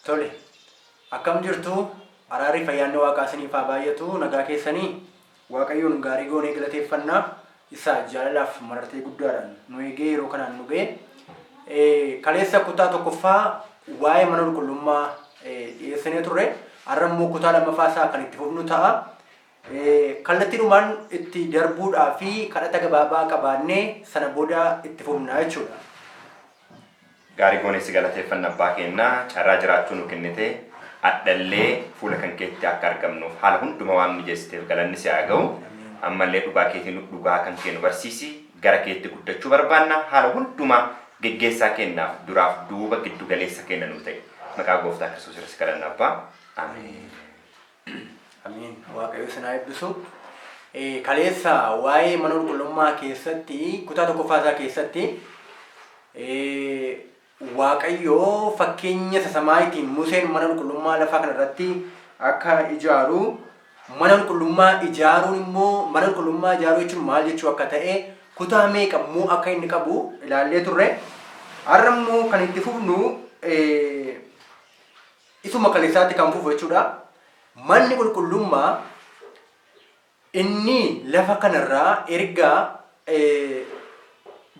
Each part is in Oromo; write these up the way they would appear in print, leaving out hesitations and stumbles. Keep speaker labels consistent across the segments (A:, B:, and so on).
A: Tole, akkam jirtu araarri fayyaanne waaqaa isiniif haa baay'atu nagaa keessanii waaqayyoon gaarii goonee galateeffannaa isaa jaalalaaf marartee guddaadhaan nu eegee yeroo kanaan nu ga'e kaleessa kutaa tokkoffaa waa'ee mana qulqullummaa dhiyeessinee turre har'a immoo kutaa lammaffaa isaa kan itti fufnu ta'a. Kallattiidhumaan itti darbuudhaa fi kadhata gabaabaa qabaannee sana booda itti fufna jechuudha.
B: Gaarii goonessi galateeffannaa abbaa kennaa carraa jiraachuu nu kennite adhallee fuula kan keetti akka argamnuuf haala hunduma waan mijeessiteef galanni si haa ga'u. Ammallee dhugaa keetiin dhugaa kan kennu barsiisi gara keetti guddachuu barbaanna haala hunduma geggeessaa kennaaf duraaf duuba giddu galeessa kenna nu ta'e maqaa gooftaa Kiristoos irratti kadhanna abbaa. Ameen.
A: Ameen. Waaqayyo sinaa eebbisu. Kaleessa waa'ee mana qulqullummaa keessatti kutaa tokkoffaa isaa keessatti Waaqayyo fakkeenya sasamaayitiin Museen mana qulqullummaa lafaa kanarratti akka ijaaru mana qulqullummaa ijaaruun immoo mana qulqullummaa ijaaruu jechuun maal jechuu akka ta'e kutaa meeqa immoo akka inni qabu ilaallee turre. Har'a immoo kan itti fufnu isuma kaleessaatti kan fufu jechuudha. Manni qulqullummaa inni lafa kanarraa erga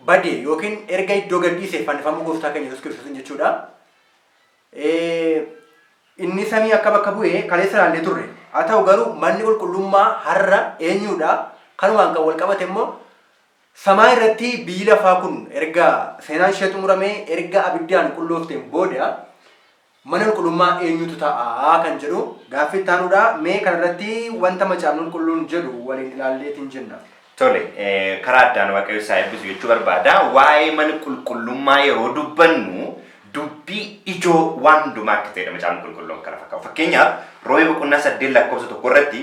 A: bade yookiin erga iddoo gadhiisee fannifamuu gooftaa keenya Yesuus Kiristoos jechuudha. Inni samii akka bakka bu'ee kaleessa ilaallee turre. Haa ta'u garuu manni qulqullummaa har'a eenyudha? Kanumaan kan wal qabate immoo samaa irratti biyyi lafaa kun erga seenaan ishee xumuramee erga abiddaan qulloofteen booda mana qulqullummaa eenyutu ta'a kan jedhu gaaffii taanuudha. Mee kanarratti wanta macaafni qulqulluun jedhu waliin ilaalleetiin jenna.
B: Tole, karaa addaan waaqayyo isaa eebbisu jechuu barbaada. Waa'ee mana qulqullummaa yeroo dubbannu dubbii ijoo waan hundumaa akka ta'edha macaafni qulqulluun kana fakkaatu. Fakkeenyaaf Roomee boqonnaa 8 lakkoofsa 1 irratti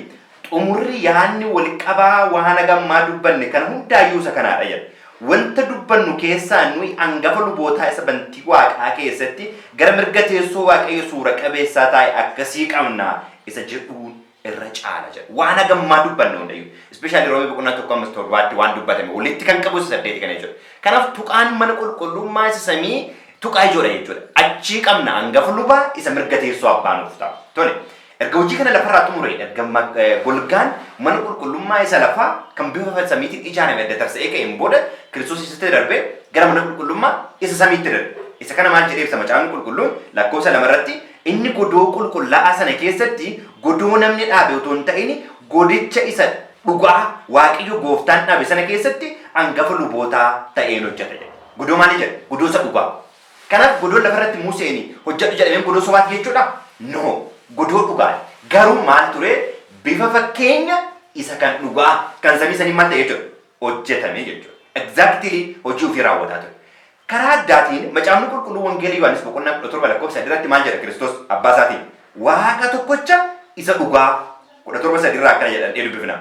B: xumurri yaadni wal qabaa waan hagammaa dubbanne kana hundaayyuu isa kanaadha jedha. Wanta dubbannu keessaa nuyi hangafa lubootaa isa bantii waaqaa keessatti gara mirga teessoo waaqayyo suura qabeessaa taa'e akkasii qabna isa jedhuun irra caala jedha. Waan hagammaa dubbanne hundayyuu. Especially Roomee boqonnaa 1:7 waan dubbatame walitti kan qabu isa 8 kana jechuudha. Kanaaf tuqaan mana qulqullummaa isa samii tuqaa ijoodha jechuudha. Achii qabna hangafa lubaa isa mirga teessoo abbaa nuuf ta'a. Tole. Erga hojii kana lafarraa xumure erga golgaan mana qulqullummaa isa lafaa kan bifa samiitiin ijaarame adda tarsa'ee ka'een booda Kiristoos isatti darbee gara mana qulqullummaa isa samiitti darbe. Isa kana maal jedhee ibsa macaafni qulqulluun lakkoofsa 2 irratti inni godoo qulqullaa'aa sana keessatti godoo namni dhaabe otoo hin ta'in godicha isa dhugaa waaqayyo gooftaan dhaabe sana keessatti hangafa lubootaa ta'een hojjeta jedha. Godoo maali jedha? Godoo isa dhugaa. Kanaaf godoo lafarratti Museen hojjedhu jedhameen godoo sobaati jechuudha? No. Godoo dhugaa garuu maal ture bifa fakkeenya isa kan dhugaa kan samii sanii maal ta'e jechuudha hojjetame jechuudha. Exactly hojii ofii raawwataa ture. Karaa addaatiin macaafni qulqulluu wangeelii Yohaannis boqonnaa 17 lakkoofsa 3 irratti maal jedha Kiristoos abbaa isaatiin waaqa tokkocha isa dhugaa 17 irraa akkana jedhan dubbifna.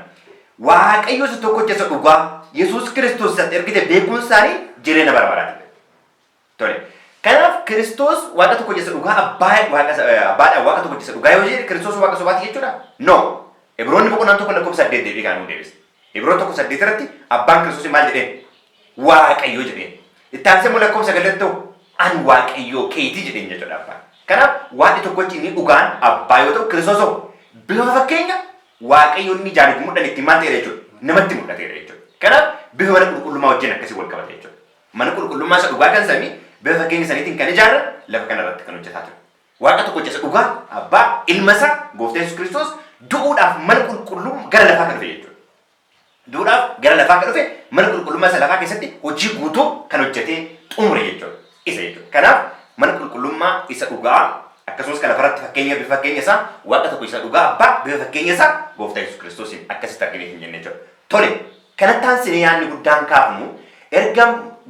B: Waaqayyo isa tokkocha isa dhugaa Yesuus Kiristoos isatti ergite beekuun isaanii jireenya bara baraati. Tole. Kanaaf Kiristoos waaqa tokko jecha dhugaa abbaadha waaqa tokko jecha dhugaa yoo jedhe Kiristoos waaqa sobaati jechuudha? No. Ibroonni boqonnaan 1 lakkoofsa 8 deebii kan nu deebise. Ibroota 1:8 irratti abbaan Kiristoos maal jedheen? Waaqayyo jedheen. Itti aansee immoo lakkoofsa 9 ta'u an waaqayyo keetii jedheen jechuudha abbaan. Kanaaf waaqni tokkochi inni dhugaan abbaa yoo ta'u Kiristoos bifa fakkeenya waaqayyo inni jaanitti mul'atan itti maal ta'edha jechuudha? Namatti mul'atedha jechuudha. Kanaaf bifa mana qulqullummaa wajjin akkasii wal qabate jechuudha. Mana qulqullummaa isa dhugaa kan samii bifa fakkeenya saniitiin kan ijaaran lafa kanarratti kan hojjetaa ture. Waaqa tokkocha isa dhugaa abbaa ilma isaa gooftaa Yesuus Kiristoos du'uudhaaf mana qulqullummaa gara lafaa kan dhufe jechuudha. Du'uudhaaf gara lafaa kan dhufe mana qulqullummaa isa lafaa keessatti hojii guutuu kan hojjetee xumure jechuudha. Isa jechuudha. Kanaaf mana qulqullummaa isa dhugaa akkasumas kan lafarratti fakkeenya bifa fakkeenya isaa waaqa tokko isa dhugaa abbaa bifa fakkeenya isaa gooftaa Yesuus Kiristoosiin akkasitti arginee hin jenne jechuudha. Tole kanatti aansinee yaadni guddaan kaafnu erga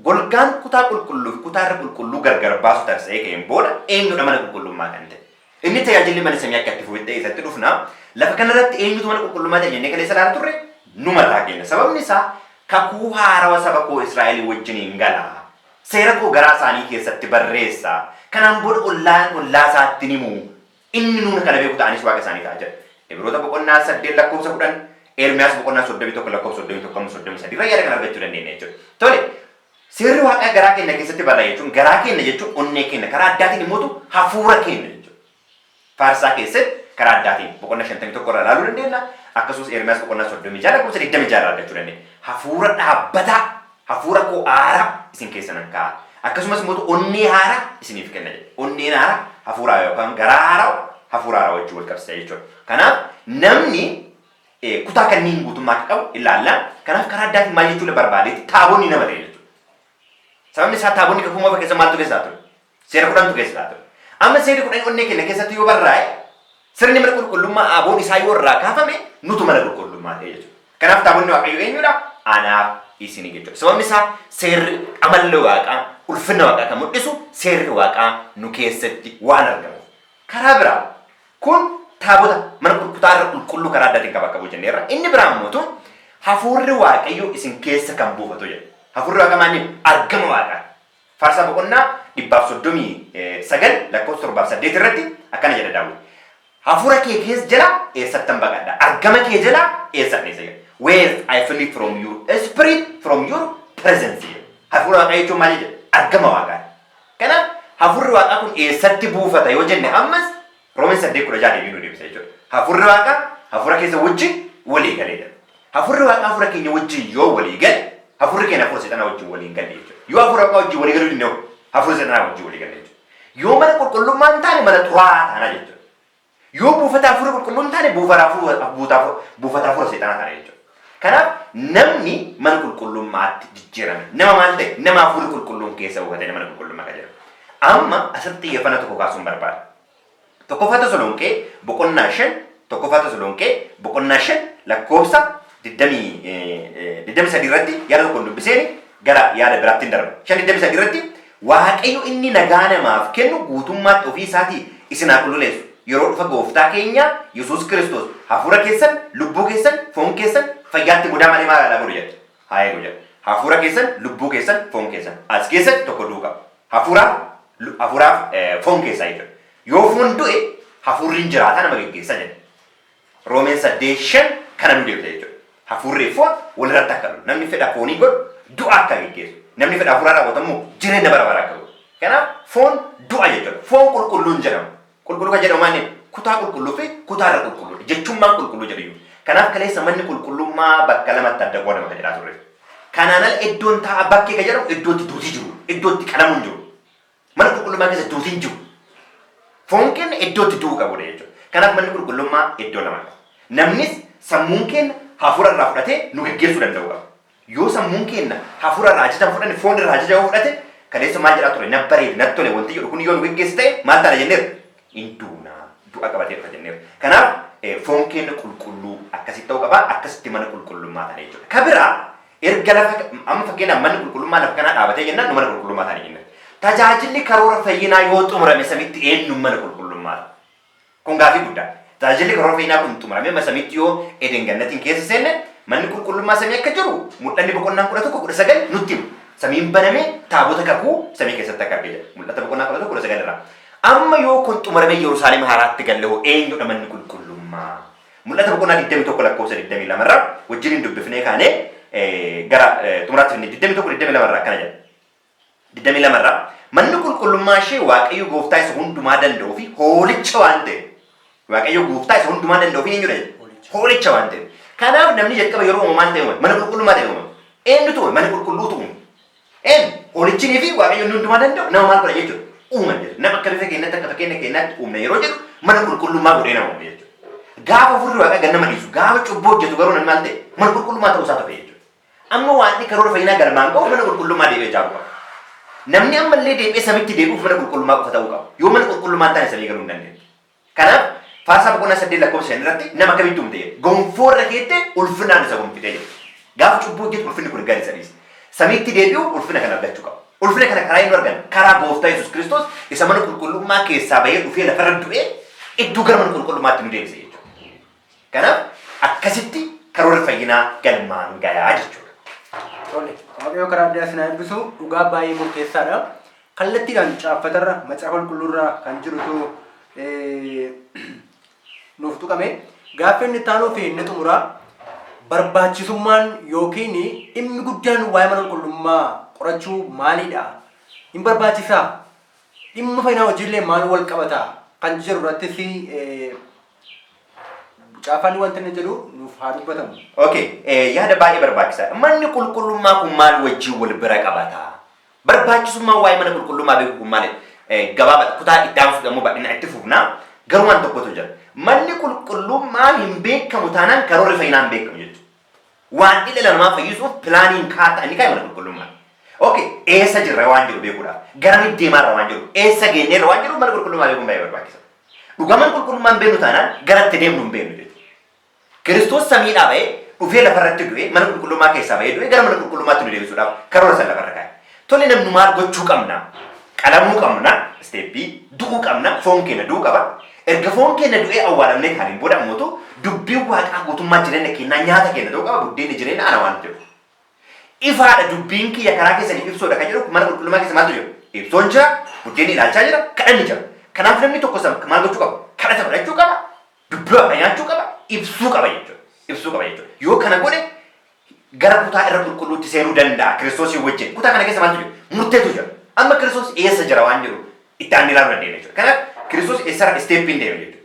B: golgaan kutaa qulqulluu fi kutaa irra qulqulluu gargar baasu tarsa'ee ka'een booda eenyudha mana qulqullummaa kan ta'e. Inni tajaajilli mana samii akka itti fufitte isatti dhufna lafa kanarratti eenyutu mana qulqullummaa ta'e jennee kaleessa ilaalaa turre nu mataa keenya. Sababni isaa kakuu haarawaa saba koo Israa'el wajjiniin gala. Seera koo garaa isaanii keessatti barreessa. Kanaan booda ollaa isaatti himu. Inni nuuna kana beeku ta'anis waaqa isaanii ta'a jedha. Ibroota boqonnaa 8 lakkoofsa 10 Ermiyaas boqonnaa 31 lakkoofsa 31 irra yaada kana argachuu dandeenya jechuudha. Tole. Seerri waaqaa garaa keenya keessatti barraa jechuun garaa keenya jechuun onnee keenya karaa addaatiin immoo hafuura keenya jechuudha. Faarsaa keessatti karaa addaatiin boqonnaa 51 irraa ilaaluu dandeenya. Akkasumas Ermiyaas boqonnaa 36 lakkoofsa 26 irraa argachuu dandeenya. Hafuura dhaabbataa, hafuura koo haaraa isin keessa nan kaa'a. Akkasumas immoo onnee haaraa isiniif kenna jedha. Onneen haaraa hafuuraa yookaan garaa haaraa hafuura haaraa wajjin wal qabsiisa jechuudha. Kanaaf namni kutaa kanneen guutummaa akka qabu ilaalla. Kanaaf karaa addaatiin maal jechuudha barbaadeetti taabonni nama ta'e jechuudha. Sababni isaa taabonni kakuu moofaa keessa maaltu keessaa ture? Seera 10tu keessaa ture. Amma seerri 10 onnee keenya keessatti yoo barraa'e sirni mana qulqullummaa aboon isaa yoo irraa kaafame nutu mana qulqullummaa ta'e jechuudha. Kanaaf taabonni waaqayyoo eenyudha? Anaaf isinii jechuudha. Sababni isaa seerri amallee waaqaa ulfina waaqaa kan mul'isu seerri waaqaa nu keessatti waan argamu. Karaa biraa kun taabota mana kutaarra qulqulluu karaa addaatiin qaba qabu jenneerra. Inni biraa immoo hafuurri waaqayyoo isin keessa kan buufatu jedha. Hafuurri waaqaa maaliif argama waaqaa? Faarsaa boqonnaa 139 lakkoofsa 7 irratti akkana jedha Daawit. Hafuura kee keessa jala eessattan baqadha? Argama kee jala eessattan eessa jedha? Where I flee from your spirit, from your presence. Hafuura waaqaa jechuun maali jedha? Argama waaqaa. Kanaaf hafuurri waaqaa kun eessatti buufata yoo jenne ammas Roomeen 8:16 deebiin nu deebisa jechuudha. Hafuurri waaqaa hafuura keessa wajjin walii galeedha. Hafuurri waaqaa hafuura keenya wajjin yoo walii gale, hafuurri keenya hafuura seexanaa wajjin walii hin galle jechuudha. Yoo hafuura waaqaa wajjin walii galuu danda'u, hafuura seexanaa wajjin walii galle jechuudha. Yoo mana qulqullummaa hin taane mana xuraa'aa taana jechuudha. Yoo buufata hafuura qulqulluu hin taane buufata hafuura seexanaa taana jechuudha. Kanaaf namni mana qulqullummaatti jijjiirame nama maal ta'e? Nama hafuurri qulqulluun keessa buufate mana qulqullummaa kan jedhamu. Amma asirratti xiyyeeffannaa tokko kaasuun barbaada. Tokkoffaa Tasalonqee boqonnaa 5 lakkoofsa 23 irratti yaada tokko dubbiseen gara yaada biraatti darba. 5:23 irratti Waaqayyo inni nagaa namaaf kennu guutummaatti ofii isaatii isin haa qulqulleessu. Yeroo dhufa gooftaa keenya Yesuus Kiristoos hafuura keessan, lubbuu keessan, foon keessan fayyaatti mudaa malee maal godhu jedha. Haa eegu jedha. Hafuura keessan, lubbuu keessan, foon keessan. As keessatti tokko duuqa. Hafuuraaf foon keessaa jechuudha. Yoo foon du'e hafuurri hin jiraata nama geggeessa jedha. Roomeen 8:5 kana nu deebisa jechuudha. Hafuurri foon walirratti akka godhu. Namni fedha foonii godhu du'a akka geggeessu. Namni fedha hafuuraa raawwatamu jireenya bara baraa akka godhu. Kanaaf foon du'a jechuudha. Foon qulqulluun jedhama. Qulqulluu kan jedhamu maali? Kutaa qulqulluu fi kutaarra qulqulluu. Jechummaan qulqulluu jedhu. Kanaaf kaleessa manni qulqullummaa bakka lamatti adda qoodama kan jedhaa turre. Kanaan ala iddoon ta'a bakkee kan jedhamu iddootti duutii jiru. Iddootti qalamuun jiru. Mana qulqullummaa keessa duutiin jiru. Foon keenya iddootti du'uu qabudha jechuudha. Kanaaf manni qulqullummaa iddoo lamadha. Namnis sammuun keenya hafuura irraa fudhatee nu geggeessuu danda'u qaba. Yoo sammuun keenya hafuura irraa ajajan fudhanne foon irraa ajaja yoo fudhate kaleessa maal jedhaa ture? Na bareede natti tole wanti jedhu kun yoo nu geggeessu ta'e maal taana jenneerra? Hinduuna du'a qabatee dhufa jenneerra. Kanaaf foon keenya qulqulluu akkasitti ta'uu qaba. Akkasitti mana qulqullummaa taane jechuudha. Kabiraa erga lafa amma fakkeenyaaf manni qulqullummaa lafa kanaa dhaabatee jennaan nu mana qulqullummaa taane jenna. Tajaajilli karoora fayyinaa yoo xumurame samitti eenyu mana qulqullummaadha. Kun gaafii guddaa. Tajaajilli karoora fayyinaa kun xumurame samitti yoo Eden Gannatiin keessa seenne manni qulqullummaa samii akka jiru mul'anni boqonnaan 11:19 nutti hima. Samiin banamee taabota kakuu samii keessatti akka argee jira. Mul'ata boqonnaa 11:19 irraa. Amma yoo kun xumurame Yerusaalem haaraatti galle hoo eenyudha manni qulqullummaa? Mul'ata boqonnaa 21 lakkoofsa 22 irraa wajjin dubbifnee kaanee gara xumuraatti finne 21:22 irraa akkana jedha. 22 irraa manni qulqullummaa ishee Waaqayyo gooftaa isa hundumaa danda'uu fi hoolicha waan ta'e. Waaqayyo gooftaa isa hundumaa danda'uu fi eenyudha? Hoolicha waan ta'e. Kanaaf namni jalqaba yeroo uumamaan ta'e mana qulqullummaa ta'e uumama. Eenyutu uume? Mana qulqulluutu uume. Hoolichinii fi Waaqayyo inni hundumaa danda'u nama maal godha jechuudha? Uuman jedhu. Nama akka bifa keenyatti akka fakkeenya keenyaatti uumne yeroo jedhu mana qulqullummaa godhee nama uume jechuudha. Gaafa hafuurri Waaqaa gannama dhiisu, gaafa cubbuu hojjetu garuu namni maal ta'e? Mana qulqullummaa ta'uu isaa ta'e jechuudha. Amma waan karoora fayyinaa galmaan qabu mana qulqullummaa deebi'ee ijaaru qaba. Namni ammallee deebi'ee samitti deebi'uuf mana qulqullummaa qofa ta'uu qaba. Yoo mana qulqullummaa taane samii galuu hin dandeenye. Kanaaf Faarsaa boqonnaa 8 lakkoofsa 5 irratti nama akkamitti uumte? Gonfoo irra keettee ulfinaan isa gonfitee jedha. Gaafa cubbuu hojjetu ulfinni kun gadi isa dhiisa. Samiitti deebi'u ulfina kana argachuu qaba. Ulfina kana karaa inni argan karaa gooftaa Yesuus Kiristoos isa mana qulqullummaa keessaa bahee dhufee lafarra du'ee iddoo gara mana qulqullummaatti nu deebise jechuudha. Kanaaf akkasitti karoora fayyinaa galmaan gayaa jechuudha.
A: Tole, Waaqayyo karaa addaa isin eebbisu dhugaa baay'ee murteessaadha. Kallattiidhaan caaffatarra macaafa qulqulluurraa kan jirutu nuuf tuqame. Gaaffii inni taanuu fi inni xumuraa barbaachisummaan yookiin dhimmi guddaan waa'ee mana qulqullummaa qorachuu maalidha? Hin barbaachisaa? Dhimma fayyinaa hojiillee maal wal qabata? kan jiru irrattis caafaan wanti inni jedhu nuuf haa dubbatamu.
B: Okay, yaada baay'ee barbaachisaadha. Manni qulqullummaa kun maal wajjin wal bira qabata? Barbaachisummaa waa'ee mana qulqullummaa beekuu kun maali? Gabaabaa kutaa iddaan fudhamu bal'ina itti fufnaa garuu waan tokkotu jira. Manni qulqullummaa hin beekamu taanaan karoora fayyinaa hin beekamu jechuudha. Waan dhala namaa fayyisuuf pilaaniin kaa'ata inni kaa'e mana qulqullummaa. Okay, eessa jirra waan jiru beekuudhaaf, garamitti deemaarra waan jiru, eessa geenyeerra waan jiru mana qulqullummaa beekuun baay'ee barbaachisa. Dhugaa mana qulqullummaa hin beeknu taanaan garatti deemnu hin beeknu jechuudha. Kiristoos samiidhaa ba'ee dhufee lafarratti du'ee mana qulqullummaa keessaa ba'ee du'ee gara mana qulqullummaatti nu deebisuudhaaf karoora san lafarra kaa'e. Tole namni maal gochuu qabna? Qalamuu qabna, isteeppii du'uu qabna, foon keenya du'uu qaba. Erga foon keenya du'ee awwaalamnee kan hin booda ammoo dubbiin waaqaa guutummaa jireenya keenyaa nyaata keenya ta'uu qaba. Buddeenni jireenya ana waan jedhu. Ifaadha dubbiin kiyya karaa keessanii ibsoodha kan jedhu mana qulqullummaa keessa maaltu jiru? Ibsoon jira, buddeenni ilaalchaa jira, kadhanni jira. Kanaaf namni tokko maal gochuu qaba? Kadhata fudhachuu qaba, dubbii waaqa nyaachuu qaba, ibsuu qaba jechuudha. Ibsuu qaba jechuudha. Yoo kana godhe gara kutaa irra qulqulluutti seenuu danda'a Kiristoosii wajjin. Kutaa kana keessa maaltu jiru? Murteetu jira. Amma Kiristoos eessa jira waan jiru itti aanni ilaaluu dandeenya jechuudha. Kanaaf Kiristoos eessarra isteeppiin deema jechuudha.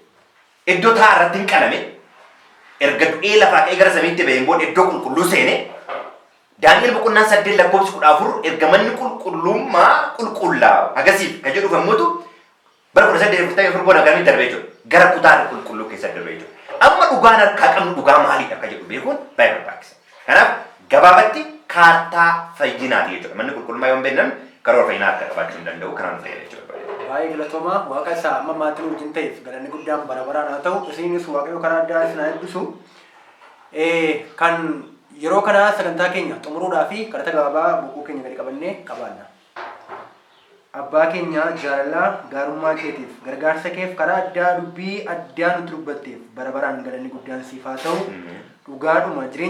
B: Iddoo taa'aa irratti hin qalame erga du'ee lafaa ka'ee gara samiitti baheen booda iddoo qulqulluu seene Daani'el boqonnaa 8:14 erga manni qulqullummaa qulqullaa'u agasiif kan jedhuuf ammoo bara 1844 booda garamitti darbee jiru gara kutaa qulqulluu keessa darbee jiru. Amma dhugaan harkaa qabnu dhugaa maaliidha kan jedhu beekuun baay'ee barbaachisa. Kanaaf gabaabatti kaartaa fayyinaati jechuudha. Manni qulqullummaa yoo hin beekne karoora fayyinaa akka qabaachuu hin danda'u kanaan fayyada jechuudha.
A: Baay'ee galatoomaa waaqa isaa amma maatiin wajjin ta'eef galanni guddaan bara baraan haa ta'u isinis waaqayyo karaa addaa isin haa eebbisu. Kan yeroo kana sagantaa keenya xumuruudhaa fi kadhata gabaabaa boqoo keenya gadi qabannee qabaanna. Abbaa keenya jaalalaa gaarummaa keetiif gargaarsa keef karaa addaa dubbii addaa nutti dubbatteef bara baraan galanni guddaan siif haa ta'u dhugaadhuma jireenya